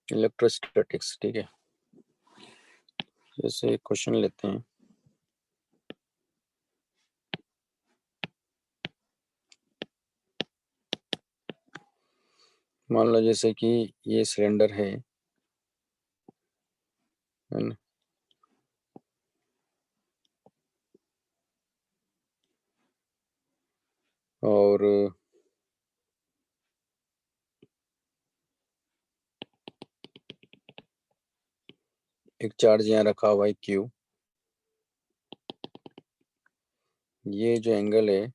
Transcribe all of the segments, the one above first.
Electrostatics, ठीक है। जैसे क्वेश्चन लेते हैं। मान लो जैसे कि ये सिलेंडर है ना, और एक चार्ज यहाँ रखा हुआ है क्यू। ये जो एंगल है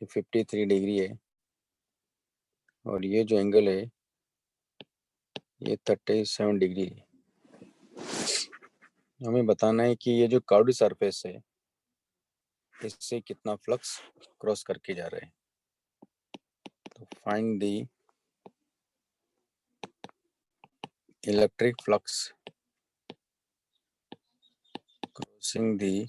53 डिग्री है, और ये जो एंगल है ये 37 डिग्री है। हमें बताना है कि ये जो कर्व्ड सरफेस है इससे कितना फ्लक्स क्रॉस करके जा रहा है। तो find the electric flux crossing the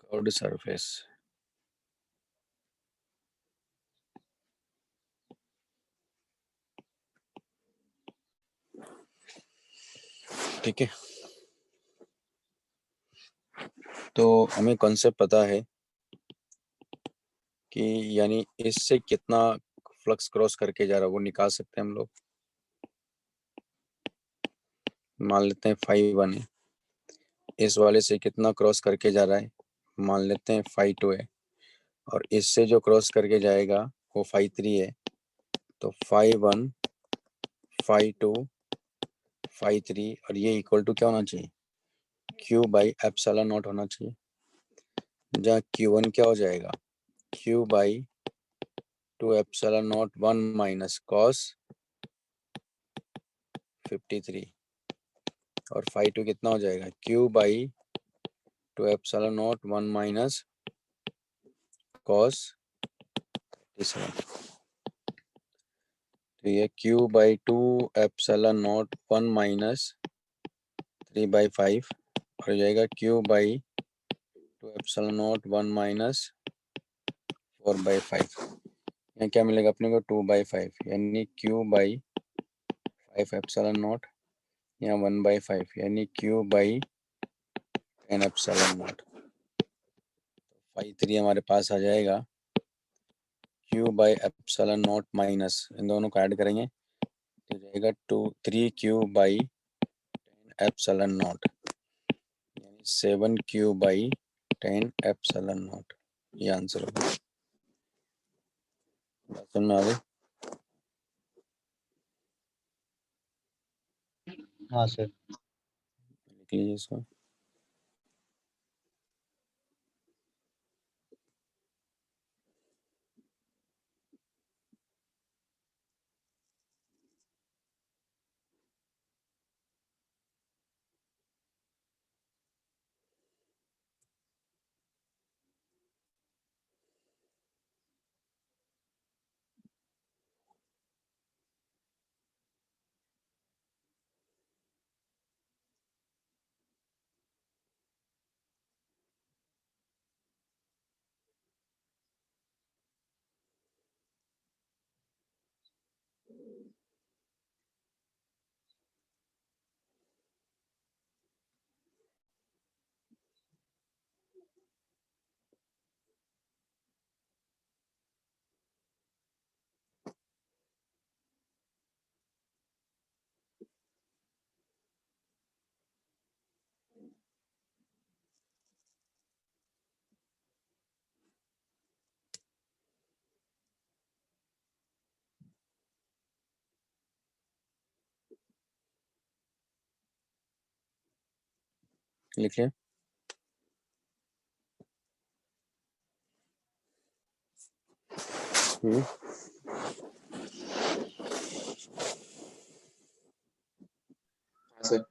curved surface. ठीक है, तो हमें कॉन्सेप्ट पता है कि यानी इससे कितना फ्लक्स क्रॉस करके जा रहा है वो निकाल सकते हैं हम लोग। मान लेते हैं 5 1 है, इस वाले से कितना क्रॉस करके जा रहा है, मान लेते हैं 5 2 है, और इससे जो क्रॉस करके जाएगा वो 5 3 है। तो 5 1 5 2 5 3, और ये इक्वल टू क्या होना चाहिए, Q बाई एप्सिलॉन नॉट होना चाहिए। जहाँ Q1 क्या हो जाएगा, Q by 2 epsilon naught 1 minus cos 53, और 5 2 कितना हो जाएगा, Q by 2 epsilon naught 1 minus cos 37। तो ये Q by 2 epsilon naught 1 minus 3/5 हो जाएगा Q by 2 epsilon naught 1 minus 4/5। यहाँ क्या मिलेगा अपने को, 2/5, यानी Q बाई 5 एप्सिलॉन नॉट, यहाँ 1/5 यानी Q बाई 10 एप्सिलॉन नॉट। 5 3 हमारे पास आ जाएगा, Q by epsilon naught minus इन दोनों को ऐड करेंगे तो जाएगा 3Q बाई 10 एप्सिलॉन नॉट, यानी 7Q बाई 10 एप्सिलॉन नॉट। ये आंसर होगा। बात समझ में आ गई? हाँ सर। लिख लीजिए इसको। लिखिए। सर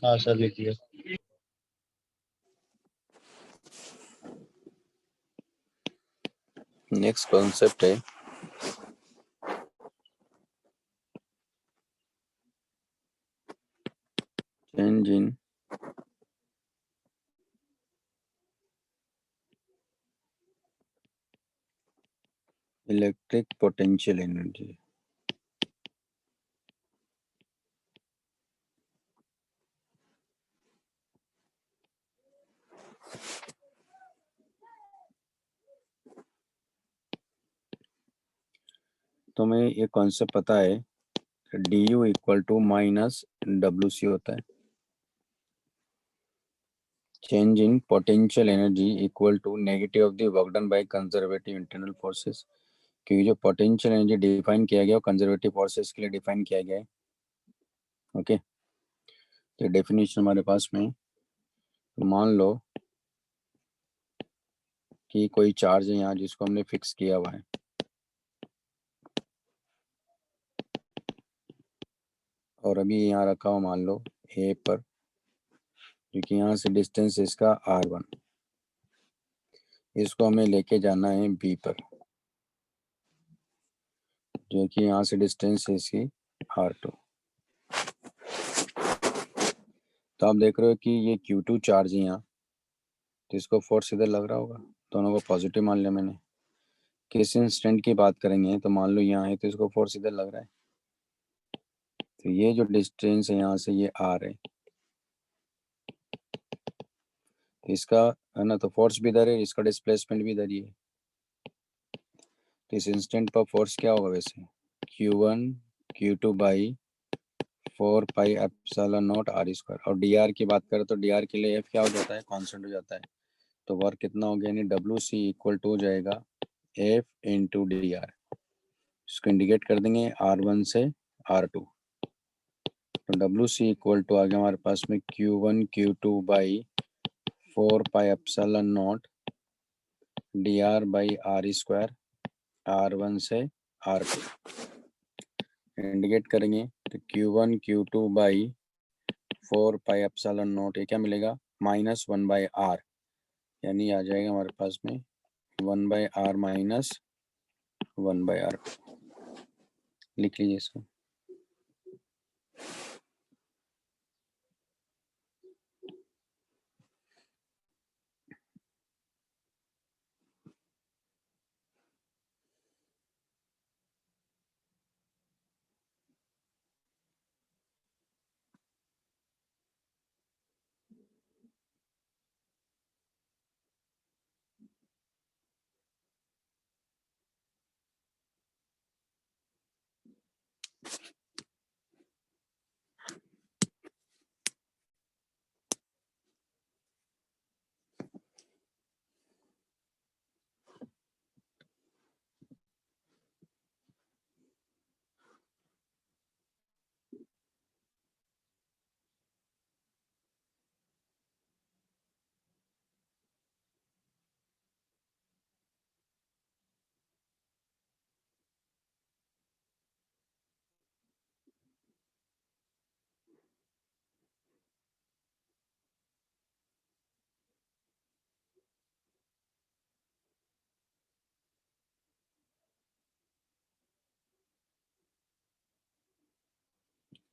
हाँ सर लिखिए। नेक्स्ट कॉन्सेप्ट है change in electric potential energy. तुम्हें ये कॉन्सेप्ट पता है, du equal to minus WC होता है, change in potential energy equal to negative of the work done by conservative internal forces. क्योंकि जो पोटेंशियल एनर्जी डिफाइन किया गया वो कंजर्वेटिव फोर्सेस के लिए डिफाइन किया गया है। ओके, तो डेफिनेशन हमारे पास में, तो मान लो कि कोई चार्ज है यहाँ जिसको हमने फिक्स किया हुआ है, और अभी यहाँ रखा हुआ मान लो ए पर, क्योंकि यहाँ से डिस्टेंस इसका r1, इसको हमें लेके जाना है बी पर, जो कि यहाँ से डिस्टेंस है इसकी r2। तो आप देख रहे हो कि ये Q2 चार्ज है यहाँ, तो इसको फोर्स इधर लग रहा होगा, दोनों को पॉजिटिव मान लिया मैंने। किस इंस्टेंट की बात करेंगे तो मान लो यहाँ है तो इसको फोर्स इधर लग रहा है, तो ये जो डिस्टेंस है यहाँ से ये r है, तो इसका है ना, तो फोर्स भी इधर है, इसका डिस्प्लेसमेंट भी इधर ही है। तो इस इंस्टेंट पर फोर्स क्या होगा वैसे, Q1 Q2 by 4 pi epsilon not r square. और dr की बात करें तो dr के लिए f क्या हो जाता है, कांस्टेंट हो जाता है, तो वर्क कितना हो गया, यानी WC इक्वल टू हो जाएगा F इंटू dr। इसको इंडिकेट कर देंगे R1 से R2, तो WC इक्वल टू आ गया हमारे पास में Q1 Q2 by 4 pi epsilon not dr by r square, R1 से R2 इंडिकेट करेंगे तो Q1 Q2 by 4 pi epsilon not, ये क्या मिलेगा, माइनस 1 बाई r, यानी आ जाएगा हमारे पास में 1 by r minus 1 by r। लिख लीजिए इसको।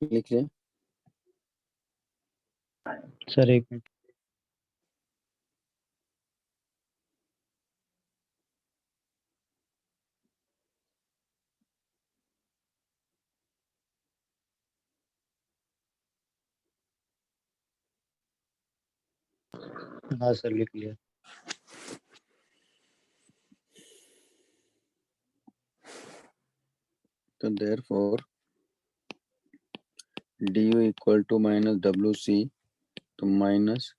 लिख लिया। सर एक मिनट। हाँ सर लिख लिया। तो therefore du equal to minus WC, तो minus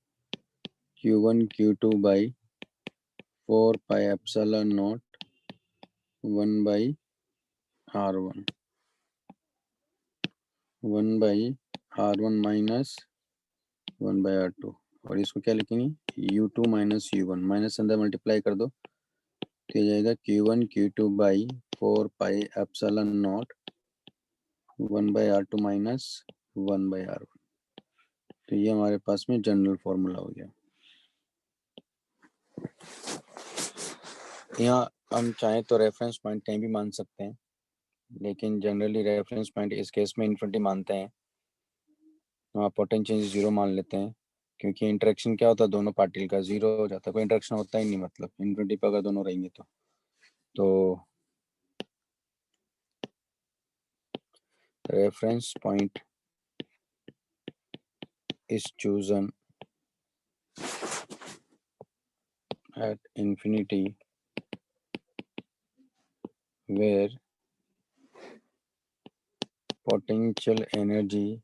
Q1 Q2 by 4 pi epsilon naught 1 by R1, 1 by R1 minus 1 by R2, और इसको क्या लिखेंगे U2 माइनस U1, माइनस अंदर मल्टीप्लाई कर दो तो ये जाएगा Q1 Q2 by 4 pi epsilon naught 1 by R2 minus 1 by R1। तो ये हमारे पास में जनरल फॉर्मूला हो गया। यहाँ हम चाहें तो रेफरेंस पॉइंट कहीं भी मान सकते हैं, लेकिन जनरली रेफरेंस पॉइंट इस केस में इन्फिनिटी मानते हैं, हाँ, पोटेंशियल जीरो मान लेते हैं, क्योंकि इंटरेक्शन क्या होता है, दोनों पार्टिकल का जीरो हो जाता है, कोई इंटरेक्शन होता ही नहीं, मतलब इनफिनिटी पर अगर दोनों रहेंगे तो reference point is chosen at infinity where potential energy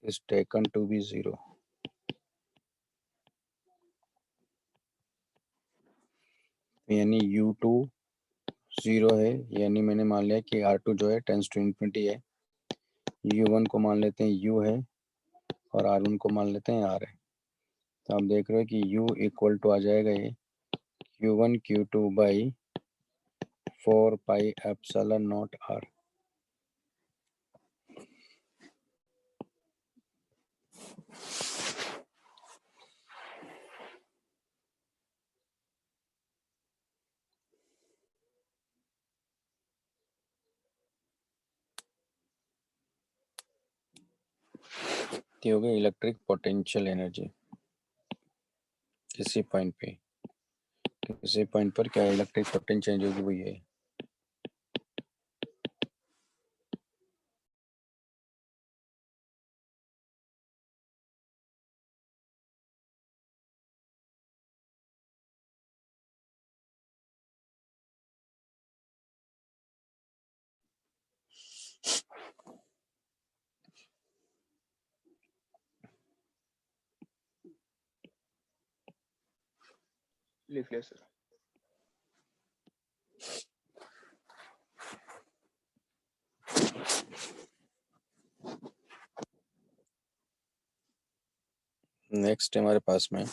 is taken to be zero. यानी U2 जीरो है, यानी मैंने मान लिया कि R2 जो है टेंस टू इन्फिनिटी है, U1 को मान लेते हैं U है और R1 को मान लेते हैं R है। तो आप देख रहे हो कि U इक्वल टू आ जाएगा ये Q1 Q2 by 4 pi epsilon not R। ये हो गई इलेक्ट्रिक पोटेंशियल एनर्जी। किसी पॉइंट पर क्या इलेक्ट्रिक पोटेंशियल एनर्जी वही है। लिख लिया सर। नेक्स्ट है हमारे पास में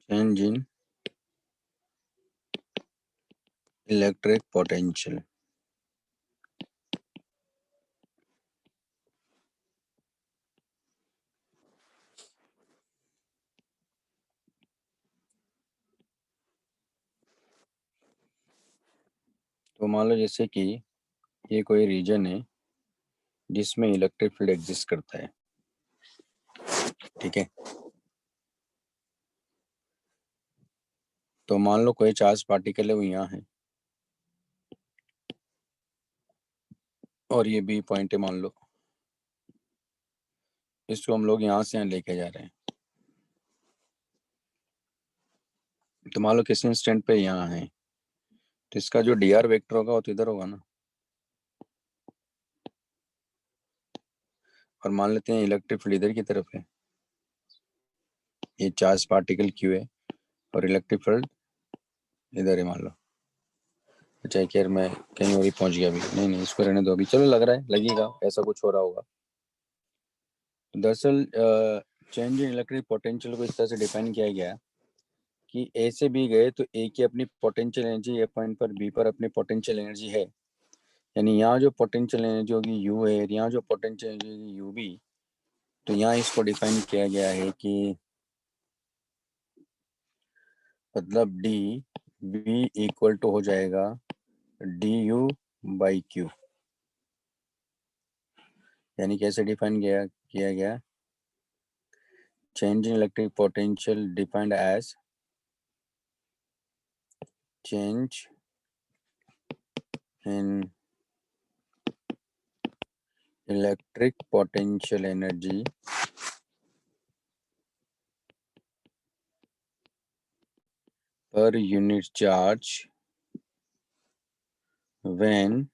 चेंज इन इलेक्ट्रिक पोटेंशियल। तो मान लो जैसे कि ये कोई रीजन है जिसमें इलेक्ट्रिक फील्ड एग्जिस्ट करता है, ठीक है। तो मान लो कोई चार्ज पार्टिकल है वो यहाँ है और ये बी पॉइंट है, मान लो इसको हम लोग यहाँ से यहाँ लेके जा रहे हैं। तो मान लो किसी इंस्टेंट पे यहाँ है, तो इसका जो डी आर वेक्टर होगा वो तो इधर होगा ना। और मान लेते हैं इलेक्ट्रिक फील्ड इधर की तरफ है, ये चार्ज पार्टिकल क्यू है और इलेक्ट्रिक फील्ड इधर है, मान लो। अच्छा कि यार मैं कहीं और ही पहुंच गया अभी, नहीं नहीं इसको रहने दो अभी, चलो लग रहा है लगेगा ऐसा कुछ हो रहा होगा। दरअसल चेंज इन इलेक्ट्रिक पोटेंशियल को इस तरह से डिफाइन किया गया कि ए से बी गए तो ए की अपनी पोटेंशियल एनर्जी ए पॉइंट पर बी पर अपनी पोटेंशियल एनर्जी है, यानी यहाँ जो पोटेंशियल एनर्जी होगी यू है, यहाँ जो पोटेंशियल एनर्जी होगी यू बी। तो यहाँ इसको डिफाइन किया गया है कि मतलब डी बी इक्वल टू हो जाएगा डी यू बाई क्यू। यानी कैसे डिफाइन किया गया, change in electric potential defined as change in electric potential energy per unit charge when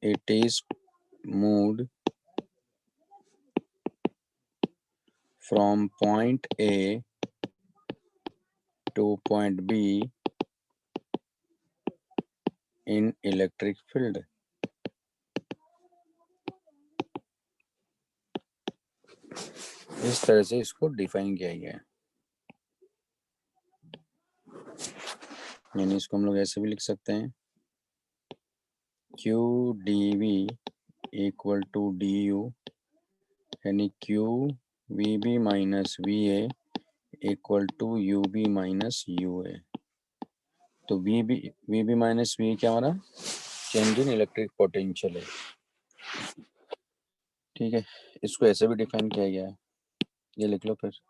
it is moved from point A to point B in electric field। इस तरह से इसको define किया गया है। यानी इसको हम लोग ऐसे भी लिख सकते हैं Q D V equal to D U, यानी Q V B minus V A equal to U B minus U A. तो वी बी माइनस वी क्या हमारा चेंज इन इलेक्ट्रिक पोटेंशियल है। ठीक है, इसको ऐसे भी डिफाइन किया गया है, ये लिख लो फिर।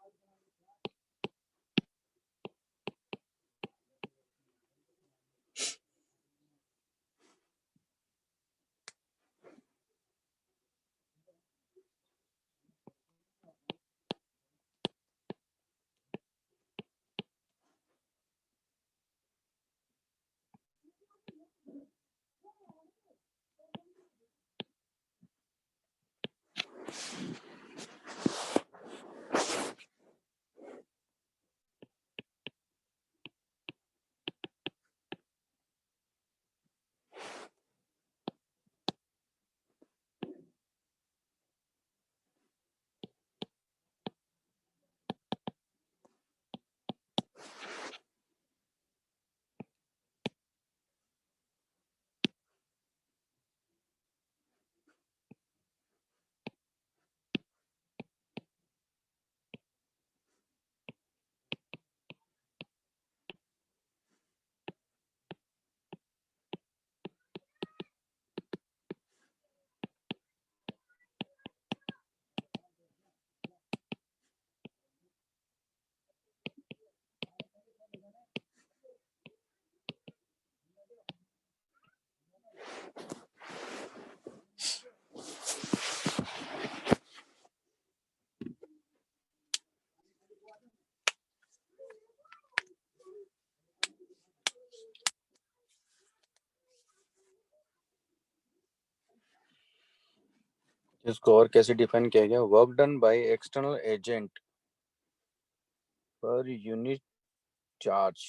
इसको और कैसे डिफाइन किया गया, work done by external agent per unit charge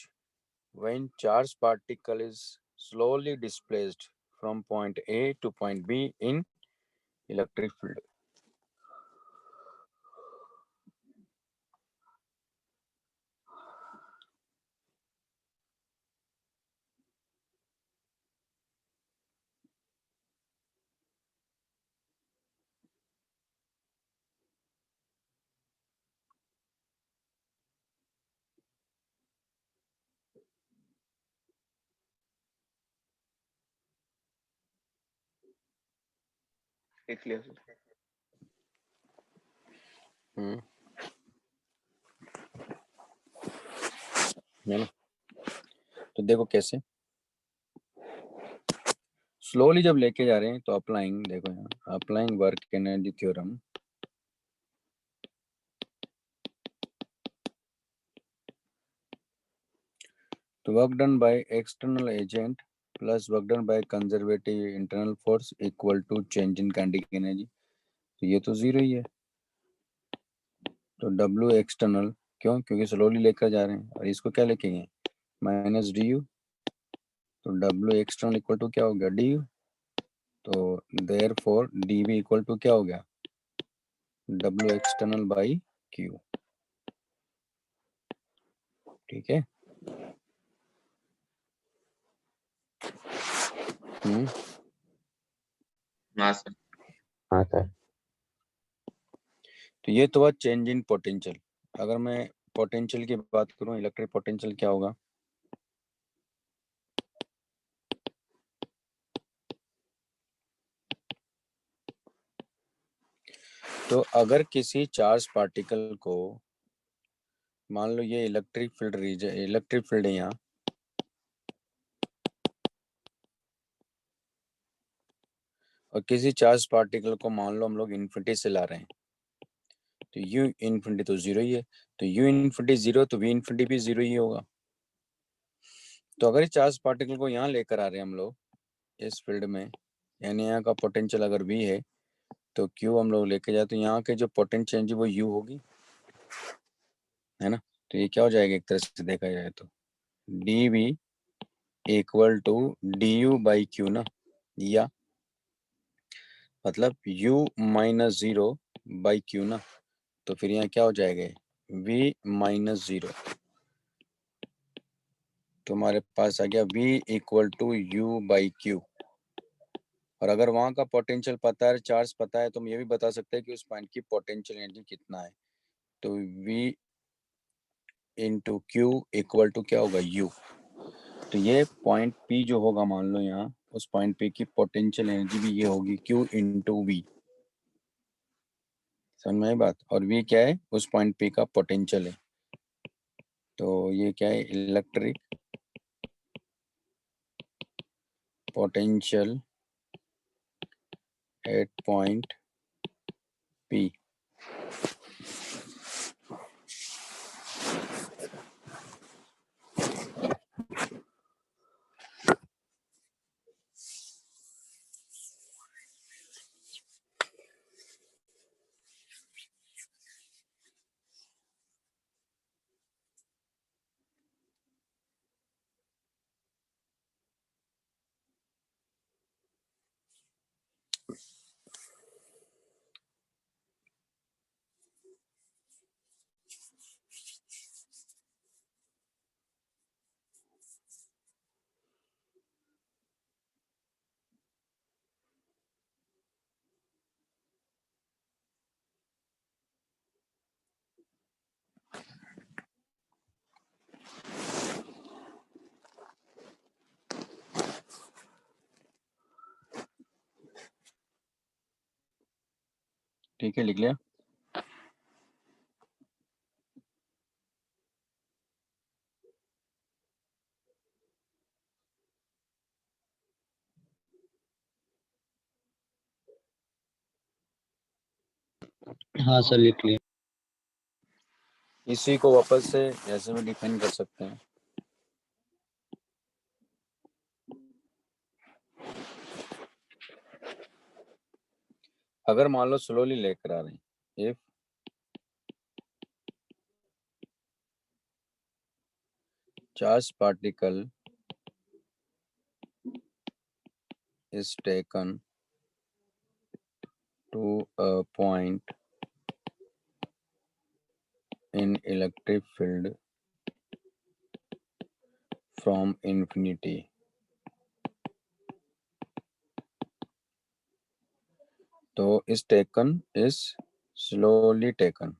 when charge particle is slowly displaced from point A to point B in electric field. लिख लिया सर। है ना, तो देखो कैसे स्लोली जब लेके जा रहे हैं तो अप्लाइंग, देखो यहाँ अप्लाइंग वर्क एनर्जी थ्योरम, तो work done by external agent plus work done by conservative internal force equal to change in kinetic energy, तो ये तो जीरो ही है। तो डब्ल्यू एक्सटर्नल क्यों, क्योंकि स्लोली लेकर जा रहे हैं, और इसको क्या लेके गए माइनस डी यू, तो डब्ल्यू एक्सटर्नल इक्वल टू क्या हो गया डी यू, तो therefore D V equal to क्या हो गया डब्ल्यू एक्सटर्नल बाई क्यू। ठीक है, हाँ सर। हाँ सर। तो ये तो हुआ चेंज इन पोटेंशियल। अगर मैं पोटेंशियल की बात करूं, इलेक्ट्रिक पोटेंशियल क्या होगा, तो अगर किसी चार्ज पार्टिकल को, मान लो ये electric field region, electric field है यहाँ, और किसी चार्ज पार्टिकल को मान लो हम लोग इन्फिनिटी से ला रहे हैं, तो यू इन्फिनिटी तो जीरो ही है, तो यू इन्फिनिटी जीरो तो वी इन्फिनिटी भी जीरो ही होगा। तो अगर इस चार्ज पार्टिकल को यहाँ लेकर आ रहे हैं हम लोग इस फील्ड में, यानी यहाँ का पोटेंशियल अगर वी है तो क्यू हम लोग लेके जाए, तो यहाँ के जो पोटेंशियल है वो यू होगी, है ना। तो ये क्या हो जाएगा एक तरह से देखा जाए तो D V equal to D U by Q ना, या मतलब u minus zero by Q ना, तो फिर यहाँ क्या हो जाएगा v माइनस जीरो, तो हमारे पास आ गया v equal to U by Q. और अगर वहां का पोटेंशियल पता है, चार्ज पता है, तो हम ये भी बता सकते हैं कि उस पॉइंट की पोटेंशियल एनर्जी कितना है, तो v into Q equal to क्या होगा U। तो ये पॉइंट P जो होगा, मान लो यहाँ उस पॉइंट P की पोटेंशियल एनर्जी भी ये होगी Q इंटू V। समझ में आई बात? और V क्या है? उस पॉइंट P का पोटेंशियल है। तो ये क्या है? Electric potential at point P। ठीक है, लिख लिया। हाँ सर लिख लिया। इसी को वापस से ऐसे में डिफाइन कर सकते हैं। अगर मान लो स्लोली लेकर आ रहे हैं, if charge particle is taken to a point in electric field from infinity, तो is taken is slowly taken.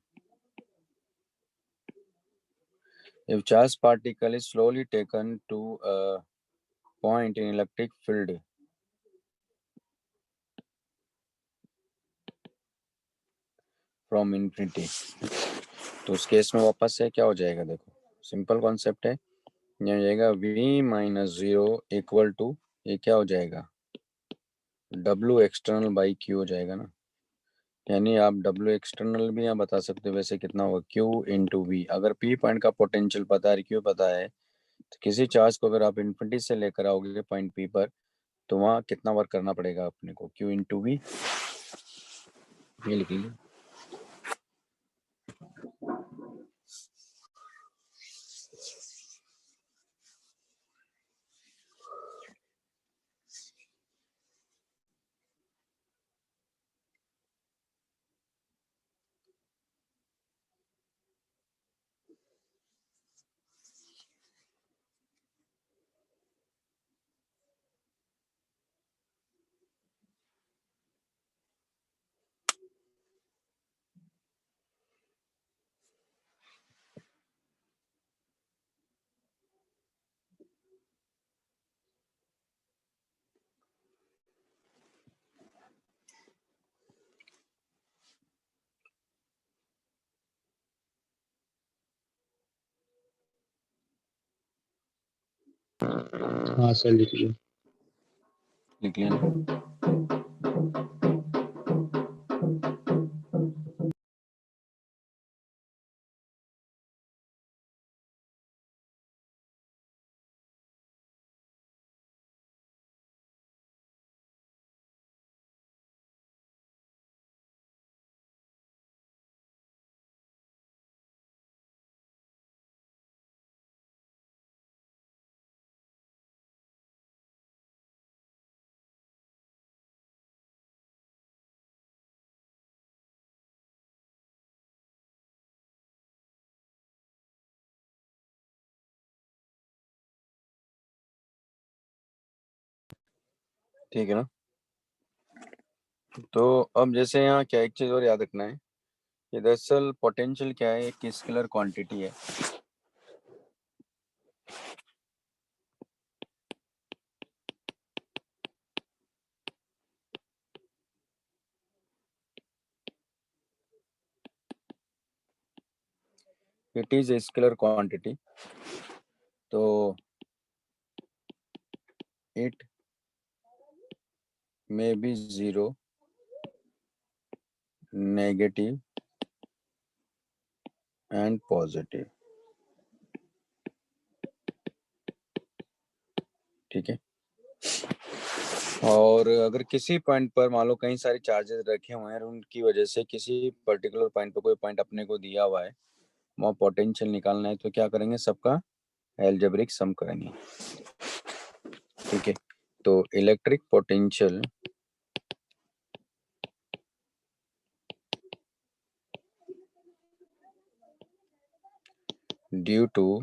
If charged particle is slowly taken to a point in electric field from infinity, तो उस case में वापस से क्या हो जाएगा? देखो सिंपल कॉन्सेप्ट है। ये हो जाएगा V माइनस 0 इक्वल टू, ये क्या हो जाएगा? W एक्सटर्नल बाई Q हो जाएगा ना। यानी आप W एक्सटर्नल भी यहाँ बता सकते हो। वैसे कितना होगा? Q into V। अगर P पॉइंट का पोटेंशियल पता है, Q पता है, तो किसी चार्ज को अगर आप इन्फिनिटी से लेकर आओगे पॉइंट P पर, तो वहाँ कितना वर्क करना पड़ेगा अपने को? Q into V। ये लिख लीजिए। हाँ सर लिख लिया। लिख लिया ना? ठीक है ना? तो अब जैसे यहाँ क्या एक चीज और याद रखना है कि दरअसल पोटेंशियल क्या है? एक स्केलर क्वांटिटी है। It is a scalar quantity, तो it may be zero, negative and positive. ठीक है, और अगर किसी पॉइंट पर मान लो कई सारे चार्जेस रखे हुए हैं और उनकी वजह से किसी पर्टिकुलर पॉइंट पर कोई पॉइंट अपने को दिया हुआ है, वहाँ पोटेंशियल निकालना है, तो क्या करेंगे, सबका एल्जेब्रिक सम करेंगे। ठीक है, तो electric potential due to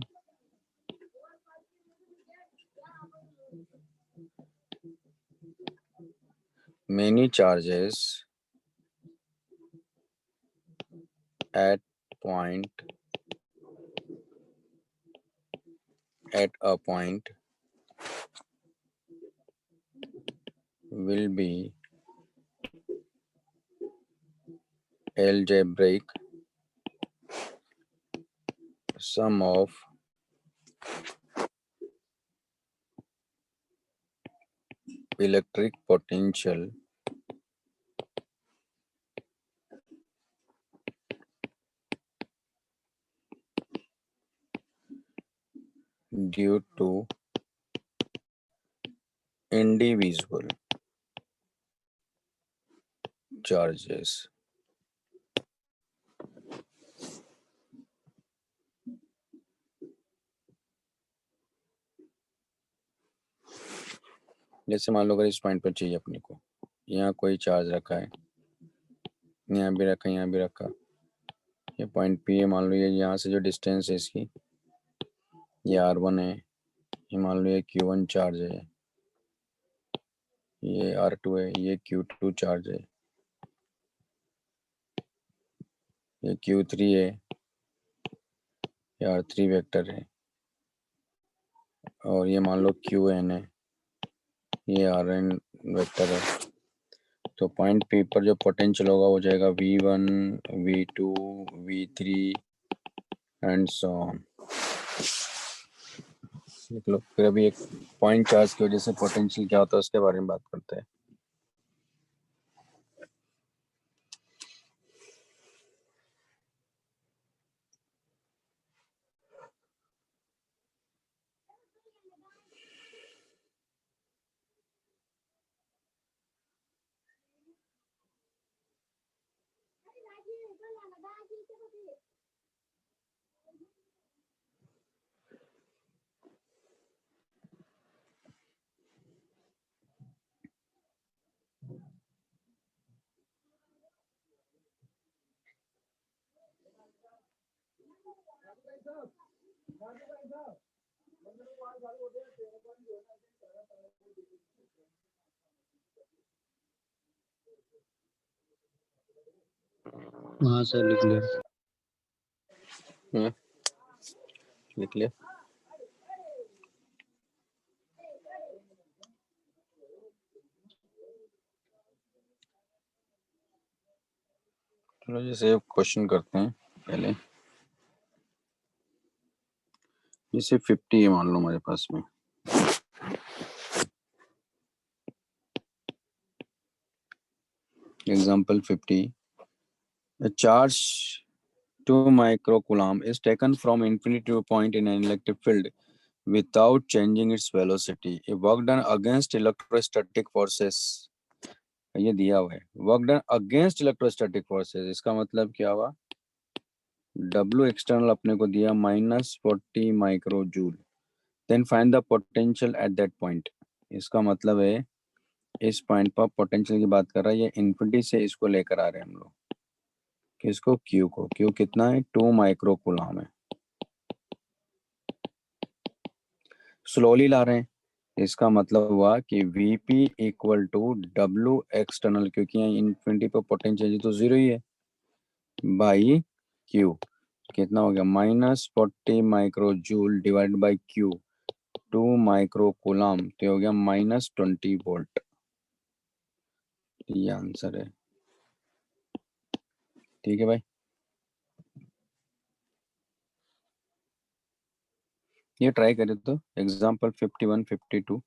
many charges at a point will be algebraic sum of electric potential due to individual charges। जैसे मान लो अगर इस पॉइंट पर चाहिए अपने को, यहाँ कोई चार्ज रखा है, यहाँ भी रखा, यहाँ भी रखा, ये पॉइंट पी है, मान लो ये यहाँ से जो डिस्टेंस है इसकी ये R1 है, ये मान लो ये Q1 चार्ज है, ये R2 है, ये Q2 चार्ज है, ये Q3 है, ये R3 वेक्टर है, और ये मान लो Qn है, ये Rn वेक्टर है। तो पॉइंट पी पर जो पोटेंशियल होगा वो जाएगा V1, V2, V3 and so on. लिख लो। फिर अभी एक पॉइंट चार्ज की वजह से पोटेंशियल क्या होता है उसके बारे में बात करते हैं। हाँ सर लिख लिया। लिख लिया। चलो जैसे क्वेश्चन करते हैं पहले। जैसे 50 है मान लो हमारे पास में, example 50, a charge 2 microcoulomb is taken from infinity to a point in an electric field without changing its velocity. A work done against electrostatic forces, ये दिया हुआ है, work done against electrostatic forces, इसका मतलब क्या हुआ, W एक्सटर्नल अपने को दिया -40 micro joule, then find the potential at that point. इसका मतलब है इस पॉइंट पर पोटेंशियल की बात कर रहा है, ये इन्फिनिटी से इसको लेकर आ रहे हैं हम लोग, किसको, Q को। Q कितना है, 2 माइक्रो कूलम है, स्लोली ला रहे हैं। इसका मतलब हुआ कि Vp equal to W external, क्योंकि यहाँ इन्फिनिटी पर पोटेंशियल तो जीरो ही है, बाई Q। कितना हो गया, -40 micro joule divide by Q, 2 micro coulomb, तो हो गया -20 वोल्ट। ये आंसर है। ठीक है भाई। ये ट्राई करें तो एग्जाम्पल 51 52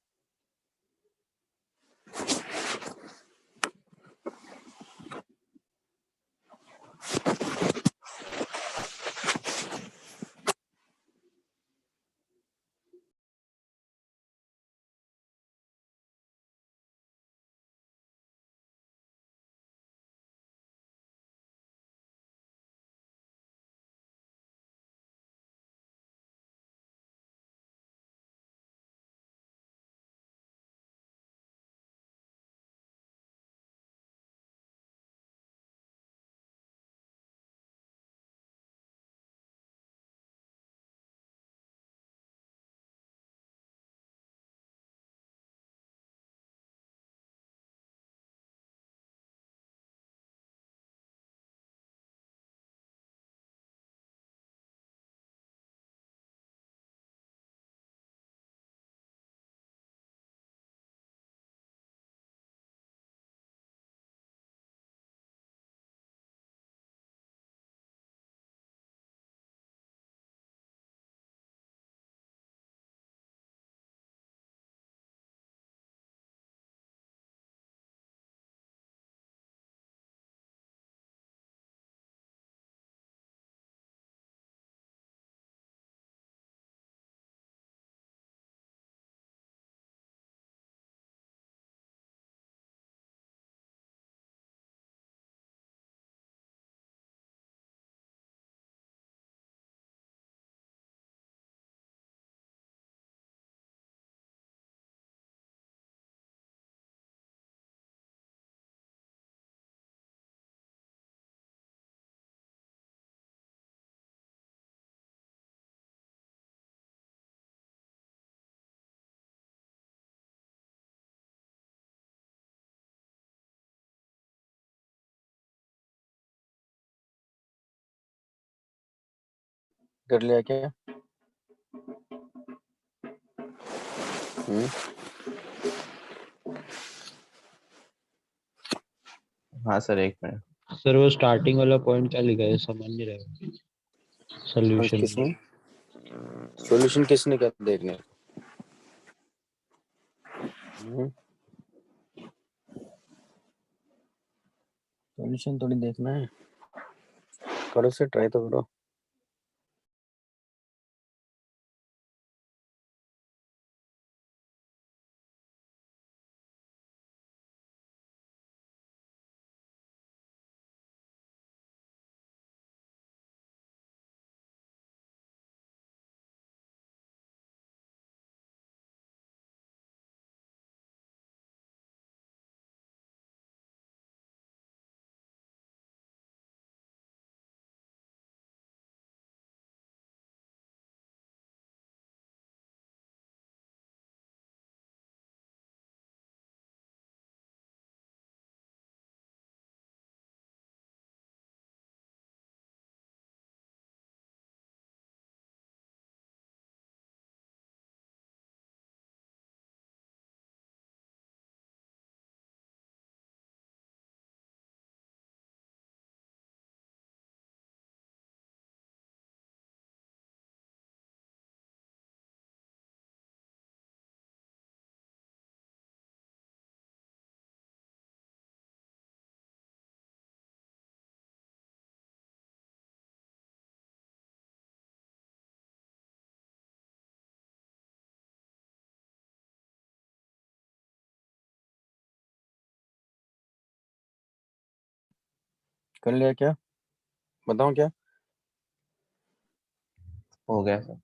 कर लिया क्या? हाँ सर, एक मिनट। सर वो स्टार्टिंग वाला पॉइंट क्या लिखा है समझ नहीं रहा सोल्यूशन किसने सॉल्यूशन किसने क्या देखने सॉल्यूशन थोड़ी देखना है, करो से ट्राई तो करो। कर लिया क्या? बताऊं क्या? हो गया सर।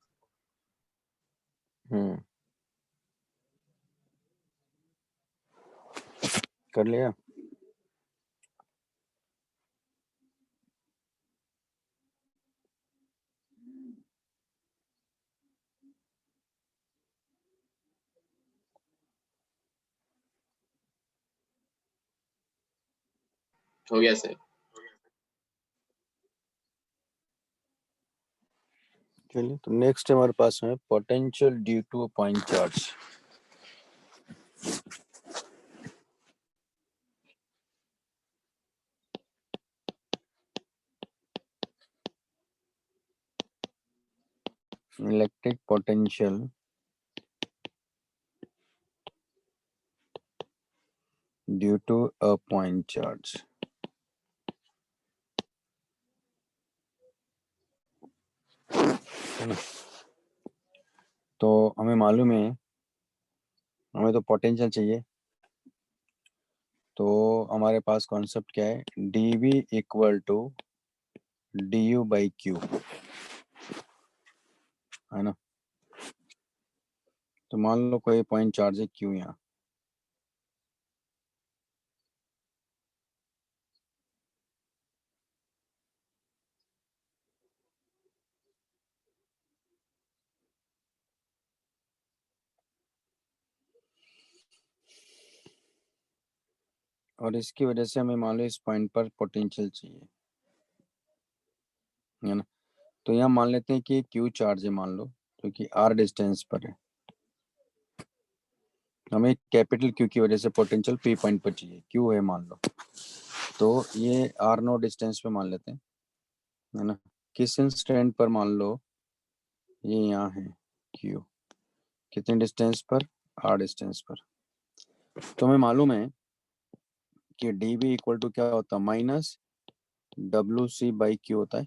कर लिया। हो गया सर। चलिए तो नेक्स्ट हमारे पास है potential due to point charge. Electric potential due to a point charge. है ना? तो हमें मालूम है, हमें तो पोटेंशियल चाहिए, तो हमारे पास कॉन्सेप्ट क्या है, dv equal to du by Q, है ना। तो मान लो कोई पॉइंट चार्ज है क्यू यहाँ, और इसकी वजह से हमें मान लो इस पॉइंट पर पोटेंशियल चाहिए, है ना। तो यहाँ मान लेते हैं कि क्यू चार्ज है मान लो, क्योंकि आर डिस्टेंस पर है, हमें कैपिटल क्यू की वजह से पोटेंशियल पी पॉइंट पर चाहिए, क्यू है मान लो, तो ये आर नो डिस्टेंस पे मान लेते हैं, है ना। किस इंस्टेंट पर मान लो ये यहाँ है क्यू, कितने डिस्टेंस पर, आर डिस्टेंस पर। तो हमें मालूम है कि डी बी इक्वल टू क्या होता है, minus W C by Q होता है।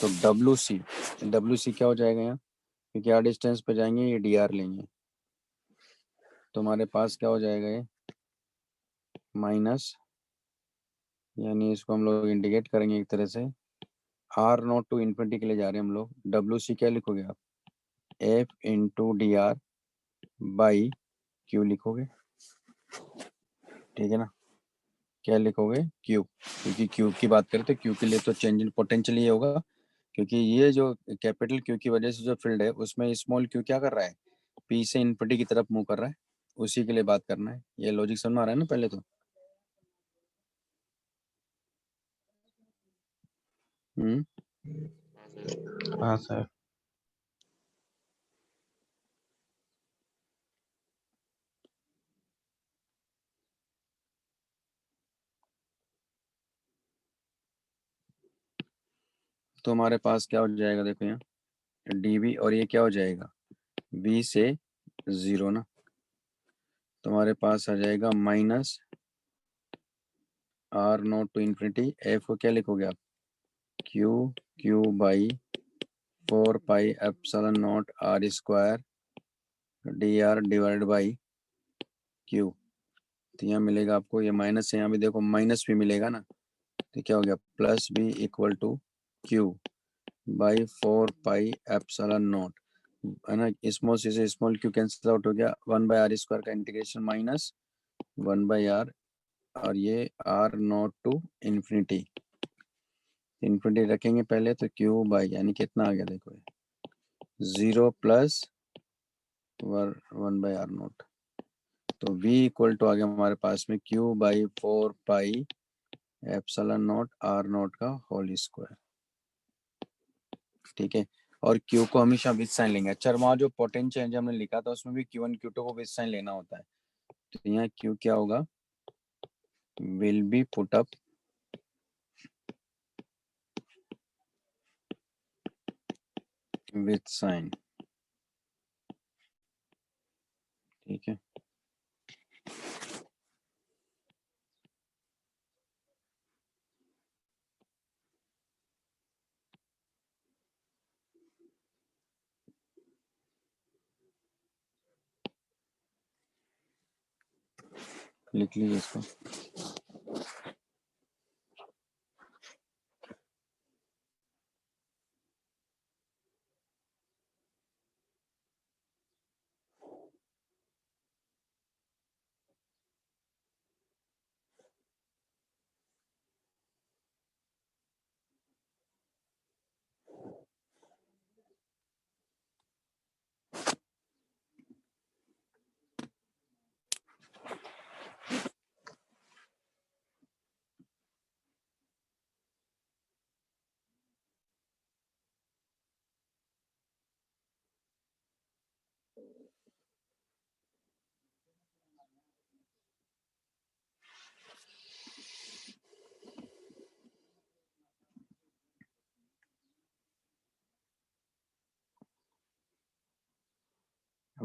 तो डब्ल्यू सी क्या हो जाएगा यहाँ, क्योंकि आर डिस्टेंस पे जाएंगे ये डी आर लेंगे, तो हमारे पास क्या हो जाएगा ये माइनस, यानी इसको हम लोग इंडिकेट करेंगे एक तरह से, आर नॉट टू इन्फिनिटी के लिए जा रहे हैं हम लोग, डब्ल्यू सी क्या लिखोगे आप, F into D R by Q लिखोगे, ठीक है ना। क्या लिखोगे, क्यू, क्योंकि क्यू की बात करें तो क्यू के लिए तो चेंज इन पोटेंशियल ये होगा, क्योंकि ये जो कैपिटल क्यू की वजह से जो फील्ड है उसमें स्मॉल क्यू क्या कर रहा है, पी से इन्फिनिटी की तरफ मूव कर रहा है, उसी के लिए बात करना है। ये लॉजिक समझ में आ रहा है ना पहले तो। हम्म हाँ सर। तो हमारे पास क्या हो जाएगा, देखो यहाँ डी वी, और ये क्या हो जाएगा v से 0 ना, तो हमारे पास आ जाएगा minus R naught to infinity, F को क्या लिखोगे आप, Q, Q by 4 pi epsilon naught R square D R divide by Q. तो यहाँ मिलेगा आपको, ये माइनस से यहाँ भी देखो माइनस भी मिलेगा ना, तो क्या हो गया plus B equal to Q by 4 pi epsilon naught, है ना। स्मॉल सी से स्मॉल क्यू कैंसिल आउट हो गया, 1/r² का इंटीग्रेशन माइनस 1/r, और ये R naught to infinity, infinity रखेंगे पहले, तो क्यू बाई यानी कितना आ गया देखो 0 प्लस 1/r0, तो v इक्वल टू आ गया हमारे पास में Q by 4 pi epsilon naught R naught का होल स्क्वायर, ठीक है। और Q को हमेशा विद साइन लेंगे। अच्छा, वहाँ जो पोटेंशियल जो हमने लिखा था उसमें भी Q1 Q2 को विद साइन लेना होता है, तो यहाँ Q क्या होगा, will be put up with sign, ठीक है। लिख लीजिए इसको।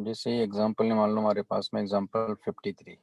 जैसे ये एग्जांपल ने मान लो हमारे पास में एग्जांपल 53।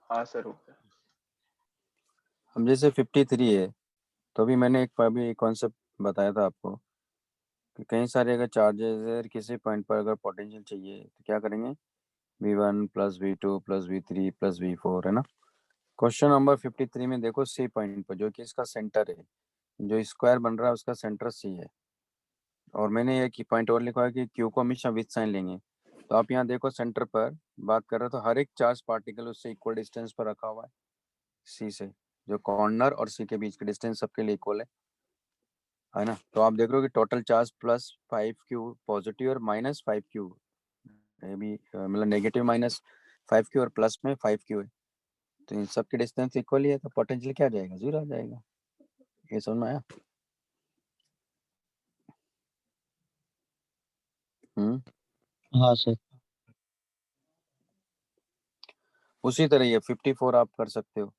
हाँ सर, हो गया। अब जैसे 53 है, तो अभी मैंने एक अभी कॉन्सेप्ट बताया था आपको कि कई सारे अगर चार्जेस है, किसी पॉइंट पर अगर पोटेंशियल चाहिए तो क्या करेंगे, V1 plus V2 plus V3 plus V4, है ना। क्वेश्चन नंबर 53 में देखो सी पॉइंट पर, जो कि इसका सेंटर है, जो स्क्वायर बन रहा है उसका सेंटर सी है। और मैंने एक पॉइंट और लिखा है कि क्यू को हमेशा विथ साइन लेंगे। तो आप यहाँ देखो सेंटर पर बात कर रहे हो तो हर एक चार्ज पार्टिकल उससे इक्वल डिस्टेंस पर रखा हुआ है सी से, जो कॉर्नर और सी के बीच का डिस्टेंस सबके लिए इक्वल है ना। तो आप देख रहे हो कि टोटल चार्ज +5Q पॉजिटिव और -5Q, ये भी मतलब नेगेटिव -5Q और प्लस में 5Q है। तो इन सब के डिस्टेंस इक्वल ही है, तो पोटेंशियल क्या आ जाएगा, 0 आ जाएगा। ये समझ में आया। हाँ सर। उसी तरह ये 54 आप कर सकते हो,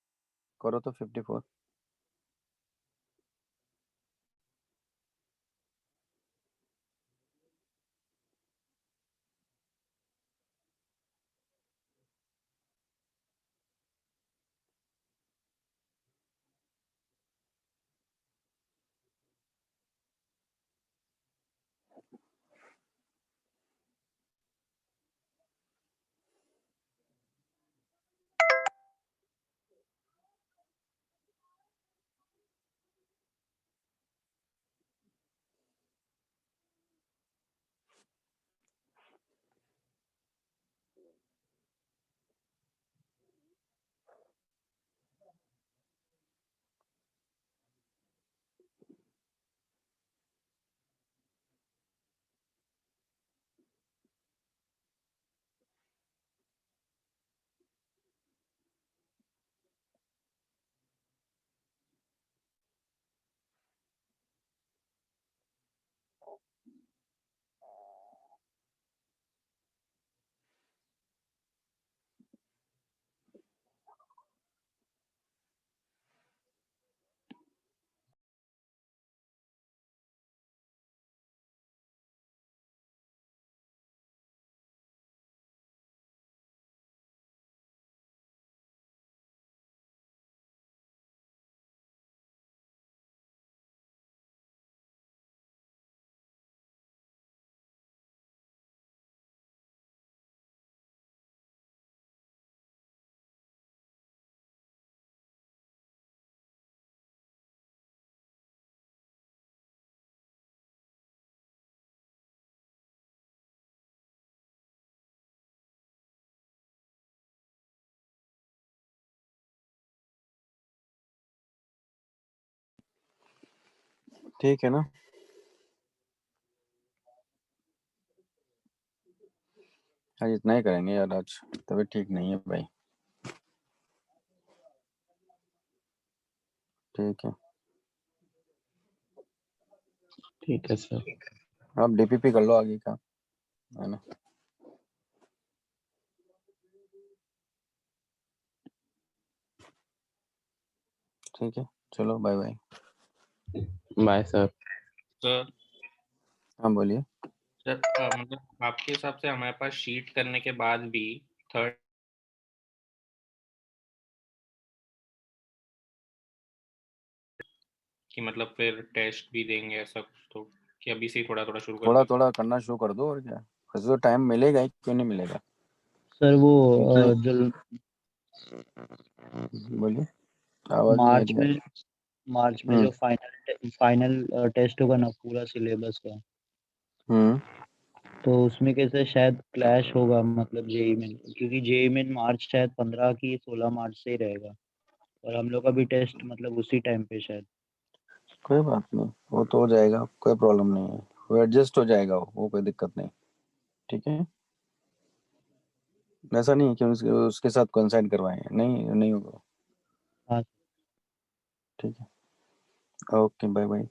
करो तो 54। ठीक है ना। आज इतना ही करेंगे यार, आज तबीयत ठीक नहीं है भाई। ठीक है, ठीक है सर। आप DPP कर लो आगे का, है ना। ठीक है, चलो bye bye. Bye sir. Sir हाँ बोलिए। सर मतलब आपके हिसाब से हमारे पास शीट करने के बाद भी थर्ड कि मतलब फिर टेस्ट भी देंगे ऐसा कुछ, तो कि अभी से ही थोड़ा थोड़ा शुरू कर थोड़ा दें? थोड़ा करना शुरू कर दो, और क्या, वैसे तो टाइम मिलेगा ही, क्यों नहीं मिलेगा। सर वो जो बोलिए, आवाज नहीं आ मार्च रही में यार। मार्च में जो फाइनल टेस्ट होगा ना पूरा सिलेबस का, तो उसमें कैसे शायद क्लैश होगा, मतलब जेई में, क्योंकि जेई में मार्च शायद 15 की 16 मार्च से ही रहेगा और हम लोग का भी टेस्ट मतलब उसी टाइम पे शायद। कोई बात नहीं, वो तो हो जाएगा, कोई प्रॉब्लम नहीं है, वो एडजस्ट हो जाएगा, वो कोई दिक्कत नहीं। ठीक है, ऐसा नहीं है कि उसके साथ कोइंसाइड करवाएं, नहीं नहीं होगा। हाँ। ठीक है, ओके, बाय बाय।